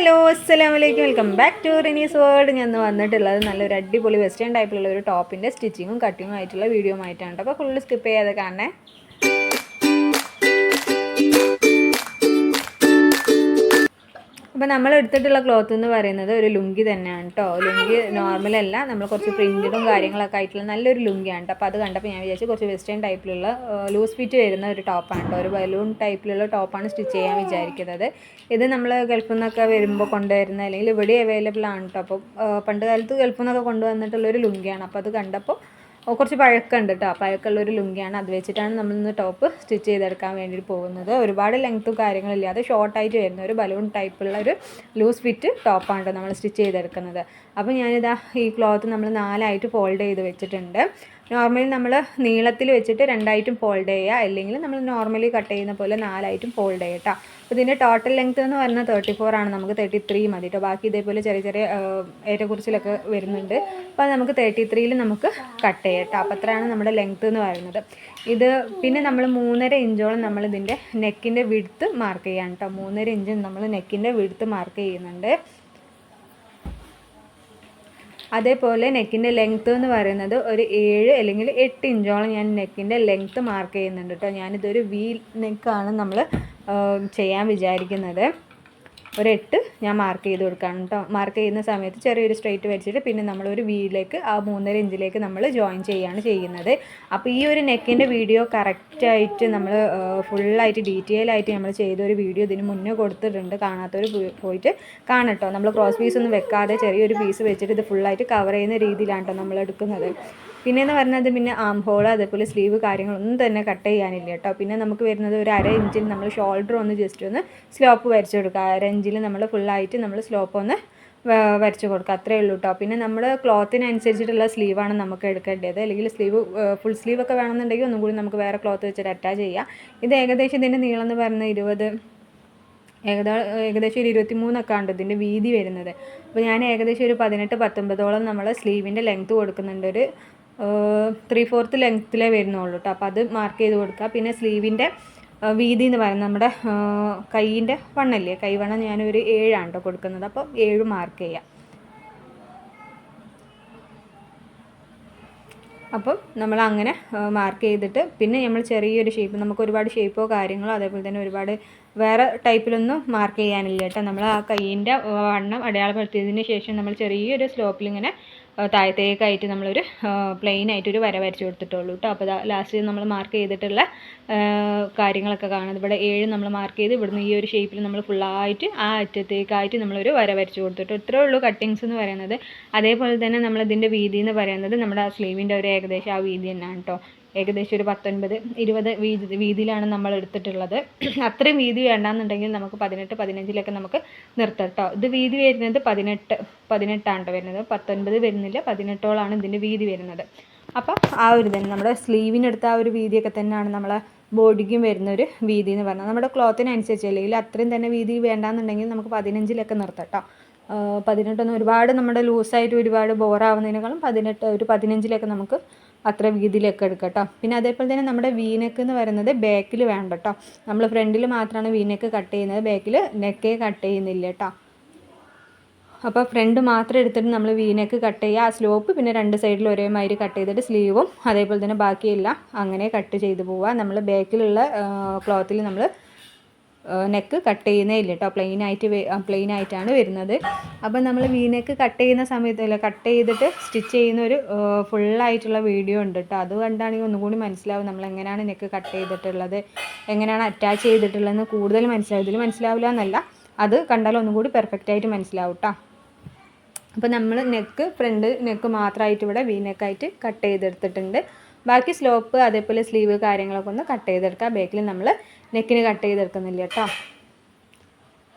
Hello അസ്സലാമലൈക്കും, welcome back to റിനീസ് world. ഞാൻ വന്നിട്ടുള്ളത് നല്ലൊരു അടിപൊളി വെസ്റ്റേൺ ടൈപ്പിലുള്ള ഒരു ടോപ്പിൻ്റെ സ്റ്റിച്ചിങ്ങും കട്ടിങ്ങും ആയിട്ടുള്ള വീഡിയോ ആയിട്ടാണ്. അപ്പോൾ ഫുള്ള് സ്കിപ്പ് ചെയ്യാതെ കാണണേ. അപ്പോൾ നമ്മൾ എടുത്തിട്ടുള്ള ക്ലോത്ത് എന്ന് പറയുന്നത് ഒരു ലുങ്കി തന്നെയാണ് കേട്ടോ. ലുങ്കി നോർമലല്ല, നമ്മൾ കുറച്ച് പ്രിൻറ്റഡും കാര്യങ്ങളൊക്കെ ആയിട്ടുള്ള നല്ലൊരു ലുങ്കിയാണ് കേട്ടോ. അപ്പോൾ അത് കണ്ടപ്പോൾ ഞാൻ വിചാരിച്ചു കുറച്ച് വെസ്റ്റേൺ ടൈപ്പിലുള്ള ലൂസ് ഫിറ്റ് വരുന്ന ഒരു ടോപ്പാണ് കേട്ടോ. ഒരു ബലൂൺ ടൈപ്പിലുള്ള ടോപ്പാണ് സ്റ്റിച്ച് ചെയ്യാൻ വിചാരിക്കുന്നത്. ഇത് നമ്മൾ ഗൾഫിൽ നിന്നൊക്കെ വരുമ്പോൾ കൊണ്ടുവരുന്ന അല്ലെങ്കിൽ ഇവിടെ അവൈലബിൾ ആണ് കേട്ടോ. അപ്പോൾ പണ്ട് കാലത്ത് ഗൾഫിൽ നിന്നൊക്കെ കൊണ്ടുവന്നിട്ടുള്ളൊരു ലുങ്കിയാണ്. അപ്പോൾ അത് കണ്ടപ്പോൾ കുറച്ച് പഴക്കമുണ്ട് കേട്ടോ. പഴക്കമുള്ളൊരു ലുങ്കിയാണ്. അത് വെച്ചിട്ടാണ് നമ്മളിന്ന് ടോപ്പ് സ്റ്റിച്ച് ചെയ്തെടുക്കാൻ വേണ്ടി പോകുന്നത്. ഒരുപാട് ലെങ്ത്തും കാര്യങ്ങളില്ലാതെ ഷോർട്ടായിട്ട് വരുന്ന ഒരു ബലൂൺ ടൈപ്പുള്ള ഒരു ലൂസ് ഫിറ്റ് ടോപ്പാണ് കേട്ടോ നമ്മൾ സ്റ്റിച്ച് ചെയ്തെടുക്കുന്നത്. അപ്പോൾ ഞാനിതാ ഈ ക്ലോത്ത് നമ്മൾ 4ആയിട്ട് ഫോൾഡ് ചെയ്ത് വെച്ചിട്ടുണ്ട്. നോർമലി നമ്മൾ നീളത്തിൽ വെച്ചിട്ട് 2ആയിട്ടും ഫോൾഡ് ചെയ്യുക, അല്ലെങ്കിൽ നമ്മൾ നോർമലി കട്ട് ചെയ്യുന്ന പോലെ 4ആയിട്ടും ഫോൾഡ് ചെയ്യുക കേട്ടോ. അപ്പോൾ ഇതിൻ്റെ ടോട്ടൽ ലെങ്ത് എന്ന് പറഞ്ഞാൽ 34 ആണ്. നമുക്ക് 33 മതി കേട്ടോ. ബാക്കി ഇതേപോലെ ചെറിയ ചെറിയ ഏറ്റക്കുറിച്ചിലൊക്കെ വരുന്നുണ്ട്. അപ്പോൾ അത് നമുക്ക് 33ൽ നമുക്ക് കട്ട് ചെയ്യാം കേട്ടോ. അപ്പോൾ അത്രയാണ് നമ്മുടെ ലെങ്ത്ത് എന്ന് പറയുന്നത്. ഇത് പിന്നെ നമ്മൾ 3.5 ഇഞ്ചോളം നമ്മൾ ഇതിൻ്റെ നെക്കിൻ്റെ വിഡ്ത്ത് മാർക്ക് ചെയ്യാൻ കേട്ടോ. 3.5 ഇഞ്ച് നമ്മൾ നെക്കിൻ്റെ വിഡ്ത്ത് മാർക്ക് ചെയ്യുന്നുണ്ട്. അതേപോലെ നെക്കിൻ്റെ ലെങ്ത്ത് എന്ന് പറയുന്നത് ഒരു 7 അല്ലെങ്കിൽ 8 ഇഞ്ചോളം ഞാൻ നെക്കിൻ്റെ ലെങ്ത്ത് മാർക്ക് ചെയ്യുന്നുണ്ട് കേട്ടോ. ഞാനിതൊരു വി നെക്കാണ് നമ്മൾ ചെയ്യാൻ വിചാരിക്കുന്നത്. ഒരു 8 ഞാൻ മാർക്ക് ചെയ്ത് കൊടുക്കുകയാണ് കേട്ടോ. മാർക്ക് ചെയ്യുന്ന സമയത്ത് ചെറിയൊരു സ്ട്രെയിറ്റ് വരച്ചിട്ട് പിന്നെ നമ്മളൊരു വീയിലേക്ക് ആ 3.5 ഇഞ്ചിലേക്ക് നമ്മൾ ജോയിൻ ചെയ്യുകയാണ് ചെയ്യുന്നത്. അപ്പോൾ ഈ ഒരു നെക്കിൻ്റെ വീഡിയോ കറക്റ്റായിട്ട് നമ്മൾ ഫുള്ളായിട്ട് ഡീറ്റെയിൽ ആയിട്ട് നമ്മൾ ചെയ്തൊരു വീഡിയോ ഇതിന് മുന്നേ കൊടുത്തിട്ടുണ്ട്. കാണാത്തവർ പോയിട്ട് കാണട്ടോ. നമ്മൾ ക്രോസ് പീസ് ഒന്നും വെക്കാതെ ചെറിയൊരു പീസ് വെച്ചിട്ട് ഇത് ഫുള്ളായിട്ട് കവർ ചെയ്യുന്ന രീതിയിലാണ് കേട്ടോ നമ്മൾ എടുക്കുന്നത്. പിന്നെയെന്ന് പറഞ്ഞത് പിന്നെ ആം ഹോൾ അതേപോലെ സ്ലീവ് കാര്യങ്ങളൊന്നും തന്നെ കട്ട് ചെയ്യാനില്ല കേട്ടോ. പിന്നെ നമുക്ക് വരുന്നത് ഒരു 1/2 ഇഞ്ചിൽ നമ്മൾ ഷോൾഡർ ഒന്ന് ജസ്റ്റ് ഒന്ന് സ്ലോപ്പ് വരച്ച് കൊടുക്കുക. 1/2 ഇഞ്ചിൽ നമ്മൾ ഫുള്ളായിട്ട് നമ്മൾ സ്ലോപ്പ് ഒന്ന് വരച്ച് കൊടുക്കുക, അത്രയേ ഉള്ളൂ കേട്ടോ. പിന്നെ നമ്മൾ ക്ലോത്തിനനുസരിച്ചിട്ടുള്ള സ്ലീവാണ് നമുക്ക് എടുക്കേണ്ടത്. അല്ലെങ്കിൽ സ്ലീവ് ഫുൾ സ്ലീവൊക്കെ വേണമെന്നുണ്ടെങ്കിൽ ഒന്നും കൂടി നമുക്ക് വേറെ ക്ലോത്ത് വെച്ചിട്ട് അറ്റാച്ച് ചെയ്യാം. ഇത് ഏകദേശം ഇതിൻ്റെ നീളം എന്ന് പറയുന്നത് ഏകദേശം ഒരു 23 ഉണ്ട് ഇതിൻ്റെ വീതി വരുന്നത്. അപ്പോൾ ഞാൻ ഏകദേശം ഒരു 18-19 നമ്മൾ സ്ലീവിൻ്റെ ലെങ്ത്ത് കൊടുക്കുന്നുണ്ട്. ഒരു 3/4 ലെങ്ത്തിലേ വരുന്നുള്ളൂ കേട്ടോ. അപ്പോൾ അത് മാർക്ക് ചെയ്ത് കൊടുക്കുക. പിന്നെ സ്ലീവിൻ്റെ വീതി എന്ന് പറയുന്നത് നമ്മുടെ കൈയിൻ്റെ വണ്ണല്ലേ, കൈവണ്ണം ഞാനൊരു 7 ആണ് കേട്ടോ കൊടുക്കുന്നത്. അപ്പോൾ 7 മാർക്ക് ചെയ്യാം. അപ്പം നമ്മൾ അങ്ങനെ മാർക്ക് ചെയ്തിട്ട് പിന്നെ നമ്മൾ ചെറിയൊരു ഷേപ്പ്, നമുക്ക് ഒരുപാട് ഷേപ്പോ കാര്യങ്ങളോ അതേപോലെ തന്നെ ഒരുപാട് വേറെ ടൈപ്പിലൊന്നും മാർക്ക് ചെയ്യാനില്ല കേട്ടോ. നമ്മൾ ആ കൈയിൻ്റെ വണ്ണം അടയാളപ്പെടുത്തിയതിന് ശേഷം നമ്മൾ ചെറിയൊരു സ്ലോപ്പിൽ ഇങ്ങനെ താഴത്തേക്കായിട്ട് നമ്മളൊരു പ്ലെയിൻ ആയിട്ടൊരു വര വരച്ച് കൊടുത്തിട്ടുള്ളൂ കേട്ടോ. അപ്പോൾ ലാസ്റ്റ് നമ്മൾ മാർക്ക് ചെയ്തിട്ടുള്ള കാര്യങ്ങളൊക്കെ കാണുന്നത് ഇവിടെ 7 നമ്മൾ മാർക്ക് ചെയ്ത് ഇവിടുന്ന് ഈ ഒരു ഷേപ്പിൽ നമ്മൾ ഫുള്ളായിട്ട് ആ അറ്റത്തേക്കായിട്ട് നമ്മളൊരു വര വരച്ച് കൊടുത്തിട്ട് ഇത്രയേ ഉള്ളൂ കട്ടിങ്സ് എന്ന് പറയുന്നത്. അതേപോലെ തന്നെ നമ്മളിതിൻ്റെ വീതി എന്ന് പറയുന്നത് നമ്മുടെ സ്ലീവിൻ്റെ ഒരു ഏകദേശം ആ വീതി തന്നെയാണ് കേട്ടോ. ഏകദേശം ഒരു 19-20 വീതിയിലാണ് നമ്മൾ എടുത്തിട്ടുള്ളത്. അത്രയും വീതി വേണ്ടാന്നുണ്ടെങ്കിൽ നമുക്ക് 18-15 നമുക്ക് നിർത്താം കേട്ടോ. ഇത് വീതി വരുന്നത് 18 വരുന്നത്, 19 വരുന്നില്ല, 18 ഇതിൻ്റെ വീതി വരുന്നത്. അപ്പോൾ ആ ഒരു തന്നെ നമ്മുടെ സ്ലീവിനെടുത്ത ആ ഒരു വീതിയൊക്കെ തന്നെയാണ് നമ്മളെ ബോഡിക്കും വരുന്നൊരു വീതി എന്ന് പറഞ്ഞാൽ നമ്മുടെ ക്ലോത്തിനനുസരിച്ച്. അല്ലെങ്കിൽ അത്രയും തന്നെ വീതി വേണ്ടാന്നുണ്ടെങ്കിൽ നമുക്ക് 15 നിർത്താം കേട്ടോ. 18 ഒരുപാട് നമ്മുടെ ലൂസായിട്ട് ഒരുപാട് ബോറാവുന്നതിനേക്കാളും 15 നമുക്ക് അത്ര വീതിയിലൊക്കെ എടുക്കാം കേട്ടോ. പിന്നെ അതേപോലെ തന്നെ നമ്മുടെ വീനെക്ക് എന്ന് പറയുന്നത് ബാക്കിൽ വേണ്ട കേട്ടോ. നമ്മൾ ഫ്രണ്ടിൽ മാത്രമാണ് വീനെക്ക് കട്ട് ചെയ്യുന്നത്, ബാക്കിൽ നെക്കേ കട്ട് ചെയ്യുന്നില്ല കേട്ടോ. അപ്പോൾ ഫ്രണ്ട് മാത്രം എടുത്തിട്ട് നമ്മൾ വീനെക്ക് കട്ട് ചെയ്യുക. ആ സ്ലോപ്പ് പിന്നെ 2 സൈഡിൽ ഒരേമാതിരി കട്ട് ചെയ്തിട്ട് സ്ലീവും അതേപോലെ തന്നെ ബാക്കിയെല്ലാം അങ്ങനെ കട്ട് ചെയ്ത് പോവുക. നമ്മൾ ബാക്കിലുള്ള ക്ലോത്തിൽ നമ്മൾ നെക്ക് കട്ട് ചെയ്യുന്നേ ഇല്ല കേട്ടോ. പ്ലെയിൻ ആയിട്ടാണ് വരുന്നത്. അപ്പം നമ്മൾ വീനെക്ക് കട്ട് ചെയ്യുന്ന സമയത്ത് കട്ട് ചെയ്തിട്ട് സ്റ്റിച്ച് ചെയ്യുന്ന ഒരു ഫുള്ളായിട്ടുള്ള വീഡിയോ ഉണ്ട് കേട്ടോ. അത് കണ്ടാണെങ്കിൽ ഒന്നും കൂടി മനസ്സിലാവും നമ്മൾ എങ്ങനെയാണ് നെക്ക് കട്ട് ചെയ്തിട്ടുള്ളത്, എങ്ങനെയാണ് അറ്റാച്ച് ചെയ്തിട്ടുള്ളതെന്ന് കൂടുതൽ മനസ്സിലാവും. ഇതിൽ മനസ്സിലാവില്ല എന്നല്ല, അത് കണ്ടാൽ ഒന്നും കൂടി പെർഫെക്റ്റ് ആയിട്ട് മനസ്സിലാവും കേട്ടോ. അപ്പോൾ നമ്മൾ ഫ്രണ്ട് നെക്ക് മാത്രമായിട്ട് ഇവിടെ വീനെക്കായിട്ട് കട്ട് ചെയ്തെടുത്തിട്ടുണ്ട്. ബാക്കി സ്ലോപ്പ് അതേപോലെ സ്ലീവ് കാര്യങ്ങളൊക്കെ ഒന്ന് കട്ട് ചെയ്തെടുക്കുക. ബാക്കിൽ നമ്മൾ നെക്കിന് കട്ട് ചെയ്തെടുക്കുന്നില്ല കേട്ടോ.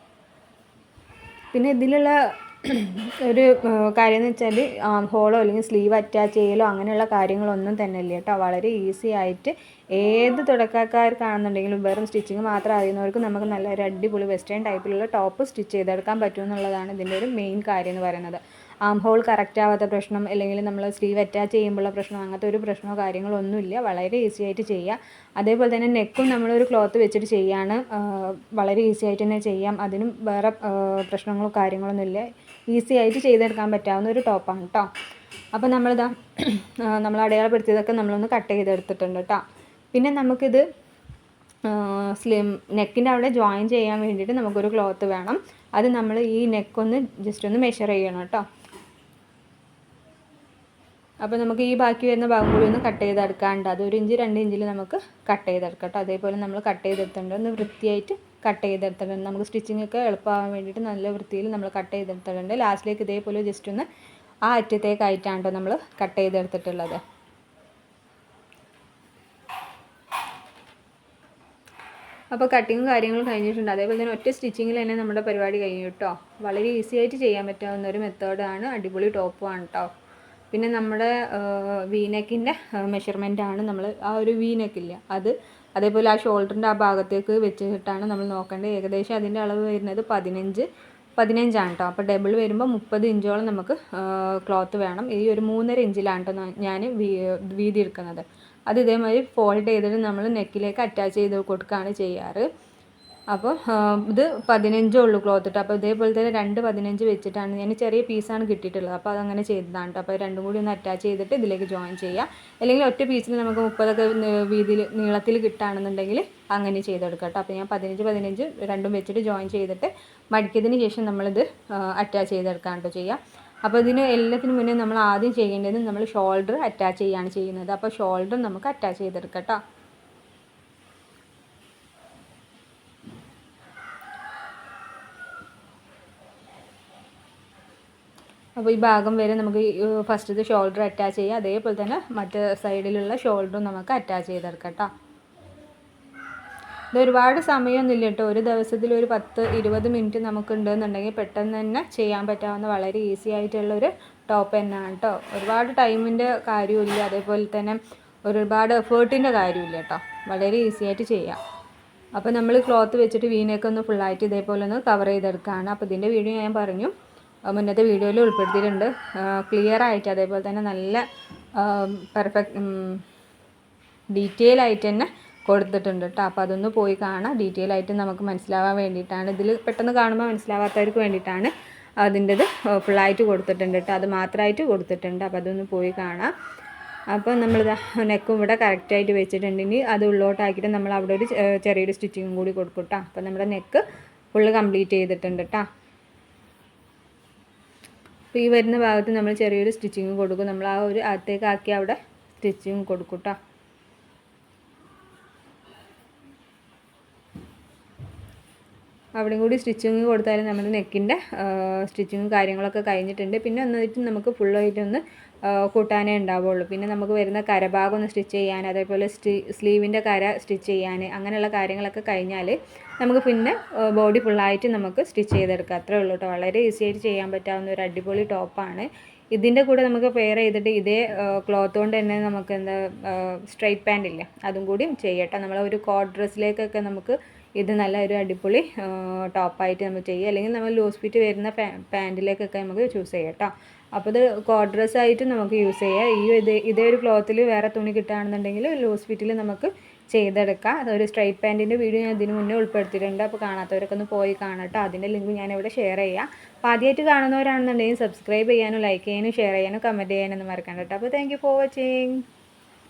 പിന്നെ ഇതിലുള്ള ഒരു കാര്യം എന്ന് വെച്ചാൽ ഹോളോ അല്ലെങ്കിൽ സ്ലീവ് അറ്റാച്ച് ചെയ്യലോ അങ്ങനെയുള്ള കാര്യങ്ങളൊന്നും തന്നെ ഇല്ല കേട്ടോ. വളരെ ഈസി ആയിട്ട് ഏത് തുടക്കക്കാർക്കാണെന്നുണ്ടെങ്കിലും വെറും സ്റ്റിച്ചിങ് മാത്രം അറിയുന്നവർക്ക് നമുക്ക് നല്ലൊരു അടിപൊളി വെസ്റ്റേൺ ടൈപ്പിലുള്ള ടോപ്പ് സ്റ്റിച്ച് ചെയ്തെടുക്കാൻ പറ്റുമെന്നുള്ളതാണ് ഇതിൻ്റെ ഒരു മെയിൻ കാര്യം എന്ന് പറയുന്നത്. ആം ഹോൾ കറക്റ്റ് ആവാത്ത പ്രശ്നം, അല്ലെങ്കിൽ നമ്മൾ സ്ലീവ് അറ്റാച്ച് ചെയ്യുമ്പോഴുള്ള പ്രശ്നം, അങ്ങനത്തെ ഒരു പ്രശ്നമോ കാര്യങ്ങളോ ഒന്നുമില്ല. വളരെ ഈസി ആയിട്ട് ചെയ്യാം. അതേപോലെ തന്നെ നെക്കും നമ്മളൊരു ക്ലോത്ത് വെച്ചിട്ട് ചെയ്യാണ്. വളരെ ഈസി ആയിട്ട് തന്നെ ചെയ്യാം. അതിനും വേറെ പ്രശ്നങ്ങളോ കാര്യങ്ങളൊന്നുമില്ല. ഈസി ആയിട്ട് ചെയ്തെടുക്കാൻ പറ്റാവുന്ന ഒരു ടോപ്പാണ് കേട്ടോ. അപ്പോൾ നമ്മളിതാ നമ്മൾ അടയാളപ്പെടുത്തിയതൊക്കെ നമ്മളൊന്ന് കട്ട് ചെയ്തെടുത്തിട്ടുണ്ട് കേട്ടോ. പിന്നെ നമുക്കിത് നെക്കിൻ്റെ അവിടെ ജോയിൻ ചെയ്യാൻ വേണ്ടിയിട്ട് നമുക്കൊരു ക്ലോത്ത് വേണം. അത് നമ്മൾ ഈ നെക്കൊന്ന് ജസ്റ്റ് ഒന്ന് മെഷർ ചെയ്യണം കേട്ടോ. അപ്പോൾ നമുക്ക് ഈ ബാക്കി വരുന്ന ഭാഗം കൂടി ഒന്ന് കട്ട് ചെയ്തെടുക്കാണ്ട്, അത് 1 ഇഞ്ച് 2 ഇഞ്ചിൽ നമുക്ക് കട്ട് ചെയ്തെടുക്കാം കേട്ടോ. അതേപോലെ നമ്മൾ കട്ട് ചെയ്തെടുത്തിട്ടുണ്ട്, ഒന്ന് വൃത്തിയായിട്ട് കട്ട് ചെയ്തെടുത്തിട്ടുണ്ട്. നമുക്ക് സ്റ്റിച്ചിങ് ഒക്കെ എളുപ്പമാകാൻ വേണ്ടിയിട്ട് നല്ല വൃത്തിയിൽ നമ്മൾ കട്ട് ചെയ്തെടുത്തിട്ടുണ്ട്. ലാസ്റ്റിലേക്ക് ഇതേപോലെ ജസ്റ്റ് ഒന്ന് ആ അറ്റത്തേക്കായിട്ടാണ് കേട്ടോ നമ്മൾ കട്ട് ചെയ്തെടുത്തിട്ടുള്ളത്. അപ്പോൾ കട്ടിങ്ങും കാര്യങ്ങളും കഴിഞ്ഞിട്ടുണ്ട്. അതേപോലെ തന്നെ ഒറ്റ സ്റ്റിച്ചിങ്ങിൽ തന്നെ നമ്മുടെ പരിപാടി കഴിഞ്ഞു കേട്ടോ. വളരെ ഈസി ആയിട്ട് ചെയ്യാൻ പറ്റാവുന്ന ഒരു മെത്തേഡാണ്. അടിപൊളി ടോപ്പുമാണ് കേട്ടോ. പിന്നെ നമ്മുടെ വീനെക്കിൻ്റെ മെഷർമെൻറ്റാണ് നമ്മൾ ആ ഒരു വീനെക്കില്ല അത്, അതേപോലെ ആ ഷോൾഡറിൻ്റെ ആ ഭാഗത്തേക്ക് വെച്ചിട്ടാണ് നമ്മൾ നോക്കേണ്ടത്. ഏകദേശം അതിൻ്റെ അളവ് വരുന്നത് 15 കേട്ടോ. അപ്പോൾ ഡബിൾ വരുമ്പോൾ 30 ഇഞ്ചോളം നമുക്ക് ക്ലോത്ത് വേണം. ഈ ഒരു 3.5 ഇഞ്ചിലാണ് കേട്ടോ ഞാൻ വീതി എടുക്കുന്നത്. അത് ഇതേമാതിരി ഫോൾഡ് ചെയ്തിട്ട് നമ്മൾ നെക്കിലേക്ക് അറ്റാച്ച് ചെയ്ത് കൊടുക്കുകയാണ് ചെയ്യാറ്. അപ്പോൾ ഇത് 15 ഉള്ളൂ ക്ലോത്ത് ഇട്ട്. അപ്പോൾ ഇതേപോലെ തന്നെ 2 വെച്ചിട്ടാണ്, ഞാൻ ചെറിയ പീസാണ് കിട്ടിയിട്ടുള്ളത്. അപ്പോൾ അതങ്ങനെ ചെയ്തതാണ് കേട്ടോ. അപ്പോൾ രണ്ടും കൂടി ഒന്ന് അറ്റാച്ച് ചെയ്തിട്ട് ഇതിലേക്ക് ജോയിൻ ചെയ്യുക. അല്ലെങ്കിൽ ഒറ്റ പീസിൽ നമുക്ക് 30 വീതിയിൽ നീളത്തിൽ കിട്ടുകയാണെന്നുണ്ടെങ്കിൽ അങ്ങനെ ചെയ്തെടുക്കാം കേട്ടോ. അപ്പോൾ ഞാൻ 15 രണ്ടും വെച്ചിട്ട് ജോയിൻ ചെയ്തിട്ട് മടിക്കിയതിന് ശേഷം നമ്മളിത് അറ്റാച്ച് ചെയ്തെടുക്കാൻ കേട്ടോ ചെയ്യുക. അപ്പോൾ ഇതിന് എല്ലാത്തിനും മുന്നേ നമ്മൾ ആദ്യം ചെയ്യേണ്ടത് നമ്മൾ ഷോൾഡർ അറ്റാച്ച് ചെയ്യുകയാണ് ചെയ്യുന്നത്. അപ്പോൾ ഷോൾഡർ നമുക്ക് അറ്റാച്ച് ചെയ്തെടുക്കാം കേട്ടോ. അപ്പോൾ ഈ ഭാഗം വരെ നമുക്ക് ഫസ്റ്റത്തെ ഷോൾഡർ അറ്റാച്ച് ചെയ്യുക. അതേപോലെ തന്നെ മറ്റേ സൈഡിലുള്ള ഷോൾഡറും നമുക്ക് അറ്റാച്ച് ചെയ്തെടുക്കാം കേട്ടോ. ഇത് ഒരുപാട് സമയമൊന്നുമില്ല കേട്ടോ. ഒരു ദിവസത്തിൽ ഒരു 10-20 മിനിറ്റ് നമുക്ക് ഉണ്ടെന്നുണ്ടെങ്കിൽ പെട്ടെന്ന് തന്നെ ചെയ്യാൻ പറ്റാവുന്ന വളരെ ഈസി ആയിട്ടുള്ളൊരു ടോപ്പ് തന്നെയാണ് കേട്ടോ. ഒരുപാട് ടൈമിൻ്റെ കാര്യമില്ല, അതേപോലെ തന്നെ ഒരുപാട് എഫേർട്ടിൻ്റെ കാര്യമില്ല കേട്ടോ. വളരെ ഈസി ആയിട്ട് ചെയ്യാം. അപ്പോൾ നമ്മൾ ക്ലോത്ത് വെച്ചിട്ട് വീനൊക്കെ ഒന്ന് ഫുള്ളായിട്ട് ഇതേപോലെ ഒന്ന് കവർ ചെയ്തെടുക്കുകയാണ്. അപ്പോൾ ഇതിൻ്റെ വീഡിയോ ഞാൻ പറഞ്ഞു മുന്നത്തെ വീഡിയോയിൽ ഉൾപ്പെടുത്തിയിട്ടുണ്ട്. ക്ലിയർ ആയിട്ട് അതേപോലെ തന്നെ നല്ല പെർഫെക്റ്റ് ഡീറ്റെയിൽ ആയിട്ട് തന്നെ കൊടുത്തിട്ടുണ്ട് കേട്ടോ. അപ്പോൾ അതൊന്ന് പോയി കാണാം. ഡീറ്റെയിൽ ആയിട്ട് നമുക്ക് മനസ്സിലാവാൻ വേണ്ടിയിട്ടാണ്, ഇതിൽ പെട്ടെന്ന് കാണുമ്പോൾ മനസ്സിലാവാത്തവർക്ക് വേണ്ടിയിട്ടാണ് അതിൻ്റെത് ഫുള്ളായിട്ട് കൊടുത്തിട്ടുണ്ട് കേട്ടോ. അത് മാത്രമായിട്ട് കൊടുത്തിട്ടുണ്ട്. അപ്പോൾ അതൊന്ന് പോയി കാണാം. അപ്പോൾ നമ്മളിത് നെക്കും ഇവിടെ കറക്റ്റായിട്ട് വെച്ചിട്ടുണ്ടെങ്കിൽ അത് ഉള്ളോട്ടാക്കിയിട്ട് നമ്മൾ അവിടെ ഒരു ചെറിയൊരു സ്റ്റിച്ചിങ്ങും കൂടി കൊടുക്കും കേട്ടോ. അപ്പോൾ നമ്മുടെ നെക്ക് ഫുള്ള് കംപ്ലീറ്റ് ചെയ്തിട്ടുണ്ട് കേട്ടോ. അപ്പോൾ ഈ വരുന്ന ഭാഗത്ത് നമ്മൾ ചെറിയൊരു സ്റ്റിച്ചിങ് കൊടുക്കും. നമ്മൾ ആ ഒരു അകത്തേക്കാക്കി അവിടെ സ്റ്റിച്ചിങ് കൊടുക്കും കേട്ടോ. അവിടെയും കൂടി സ്റ്റിച്ചിങ് കൊടുത്താലും നമ്മുടെ നെക്കിൻ്റെ സ്റ്റിച്ചിങ്ങും കാര്യങ്ങളൊക്കെ കഴിഞ്ഞിട്ടുണ്ട്. പിന്നെ ഒന്നിട്ട് നമുക്ക് ഫുള്ളായിട്ടൊന്ന് കൂട്ടാനേ ഉണ്ടാവുള്ളൂ. പിന്നെ നമുക്ക് വരുന്ന കരഭാഗം ഒന്ന് സ്റ്റിച്ച് ചെയ്യാൻ, അതേപോലെ സ്ലീവിൻ്റെ കര സ്റ്റിച്ച് ചെയ്യാൻ, അങ്ങനെയുള്ള കാര്യങ്ങളൊക്കെ കഴിഞ്ഞാൽ നമുക്ക് പിന്നെ ബോഡി ഫുള്ളായിട്ട് നമുക്ക് സ്റ്റിച്ച് ചെയ്തെടുക്കാം. അത്രേ ഉള്ളൂ കേട്ടോ. വളരെ ഈസി ആയിട്ട് ചെയ്യാൻ പറ്റാവുന്ന ഒരു അടിപൊളി ടോപ്പാണ്. ഇതിൻ്റെ കൂടെ നമുക്ക് പെയർ ചെയ്തിട്ട് ഇതേ ക്ലോത്ത് കൊണ്ട് തന്നെ നമുക്ക് എന്താ സ്ട്രൈറ്റ് പാൻ്റ് ഇല്ല, അതും കൂടി ചെയ്യട്ടെ. നമ്മളൊരു കോട്ട് ഡ്രസ്സിലേക്കൊക്കെ നമുക്ക് ഇത് നല്ല ഒരു അടിപൊളി ടോപ്പായിട്ട് നമ്മൾ ചെയ്യുക. അല്ലെങ്കിൽ നമ്മൾ ലൂസ് ഫിറ്റ് വരുന്ന പാൻറ്റിലേക്കൊക്കെ നമുക്ക് ചൂസ് ചെയ്യാം കേട്ടോ. അപ്പോൾ ഇത് കോട്ട് ഡ്രസ്സായിട്ട് നമുക്ക് യൂസ് ചെയ്യാം. ഇതേ ഒരു ക്ലോത്തിൽ വേറെ തുണി കിട്ടുകയാണെന്നുണ്ടെങ്കിൽ ലൂസ് ഫിറ്റിൽ നമുക്ക് ചെയ്തെടുക്കാം. അതൊരു സ്ട്രൈറ്റ് പാൻറ്റിൻ്റെ വീഡിയോ ഞാൻ ഇതിന് മുന്നേ ഉൾപ്പെടുത്തിയിട്ടുണ്ട്. അപ്പോൾ കാണാത്തവരൊക്കെ ഒന്ന് പോയി കാണട്ടോ. അതിൻ്റെ ലിങ്ക് ഞാനിവിടെ ഷെയർ ചെയ്യാം. അപ്പോൾ ആദ്യമായിട്ട് കാണുന്നവരാണെന്നുണ്ടെങ്കിൽ സബ്സ്ക്രൈബ് ചെയ്യാനും ലൈക്ക് ചെയ്യാനും ഷെയർ ചെയ്യാനും കമൻറ്റ് ചെയ്യാനൊന്നും മറക്കണ്ട കേട്ടോ. അപ്പോൾ താങ്ക് യു ഫോർ വാച്ചിങ്.